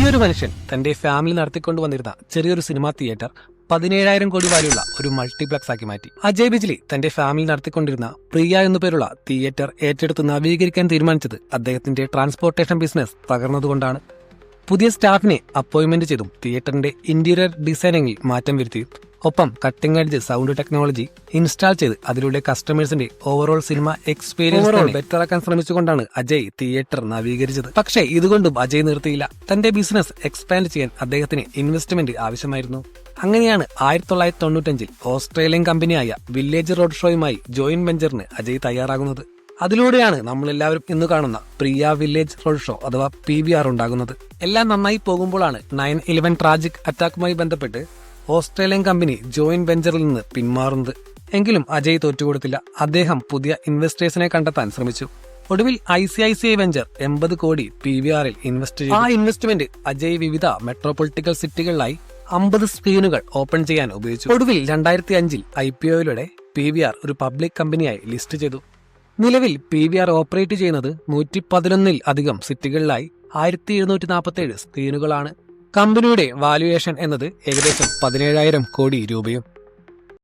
ഒരു മനുഷ്യൻ തന്റെ ഫാമിലി നടത്തിക്കൊണ്ടുവന്നിരുന്ന ചെറിയൊരു സിനിമാ തിയേറ്റർ 17,000 കോടി വാല്യുള്ള ഒരു മൾട്ടിപ്ലക്സ് ആക്കി മാറ്റി. അജയ് ബിജ്ലി തന്റെ ഫാമിലി നടത്തിക്കൊണ്ടിരുന്ന പ്രിയ എന്നു പേരുള്ള തിയേറ്റർ ഏറ്റെടുത്ത് നവീകരിക്കാൻ തീരുമാനിച്ചത് അദ്ദേഹത്തിന്റെ ട്രാൻസ്പോർട്ടേഷൻ ബിസിനസ് തകർന്നതുകൊണ്ടാണ്. പുതിയ സ്റ്റാഫിനെ അപ്പോയിന്റ്മെന്റ് ചെയ്തും തിയേറ്ററിന്റെ ഇന്റീരിയർ ഡിസൈനിങ്ങിൽ മാറ്റം വരുത്തിയും ഒപ്പം cutting edge sound technology install ചെയ്ത് അതിലൂടെ കസ്റ്റമേഴ്സിന്റെ ഓവറോൾ സിനിമ എക്സ്പീരിയൻസ് ബെറ്റർ ആക്കാൻ ശ്രമിച്ചുകൊണ്ടാണ് അജയ് തിയേറ്റർ നവീകരിച്ചത്. പക്ഷേ ഇതുകൊണ്ടും അജയ് നിർത്തിയില്ല. തന്റെ ബിസിനസ് എക്സ്പാൻഡ് ചെയ്യാൻ അദ്ദേഹത്തിന് ഇൻവെസ്റ്റ്മെന്റ് ആവശ്യമായിരുന്നു. അങ്ങനെയാണ് 1995 ഓസ്ട്രേലിയൻ കമ്പനിയായ വില്ലേജ് റോഡ് ഷോയുമായി ജോയിന്റ് വെഞ്ചറിന് അജയ് തയ്യാറാകുന്നത്. അതിലൂടെയാണ് നമ്മളെല്ലാവരും ഇന്ന് കാണുന്ന പ്രിയ വില്ലേജ് റോഡ് ഷോ അഥവാ PVR ഉണ്ടാകുന്നത്. എല്ലാം നന്നായി പോകുമ്പോഴാണ് 9/11 ട്രാജിക് അറ്റാക്കുമായി ബന്ധപ്പെട്ട് ഓസ്ട്രേലിയൻ കമ്പനി ജോയിന്റ് വെഞ്ചറിൽ നിന്ന് പിന്മാറുന്നത്. എങ്കിലും അജയ് തോറ്റുകൊടുത്തില്ല. അദ്ദേഹം പുതിയ ഇൻവെസ്റ്റേഴ്സിനെ കണ്ടെത്താൻ ശ്രമിച്ചു. ഒടുവിൽ ICICI വെഞ്ചർ 80 കോടി PVRൽ ഇൻവെസ്റ്റ് ചെയ്തു. ആ ഇൻവെസ്റ്റ്മെന്റ് അജയ് വിവിധ മെട്രോപൊളിറ്റിക്കൽ സിറ്റികളിലായി 50 സ്ക്രീനുകൾ ഓപ്പൺ ചെയ്യാൻ ഉപയോഗിച്ചു. ഒടുവിൽ 2005 IPOയിലൂടെ PVR ഒരു പബ്ലിക് കമ്പനിയായി ലിസ്റ്റ് ചെയ്തു. നിലവിൽ PVR ഓപ്പറേറ്റ് ചെയ്യുന്നത് 111 അധികം സിറ്റികളിലായി 1747 സ്ക്രീനുകളാണ്. കമ്പനിയുടെ വാല്യുവേഷൻ എന്നത് ഏകദേശം 17,000 കോടി രൂപയും.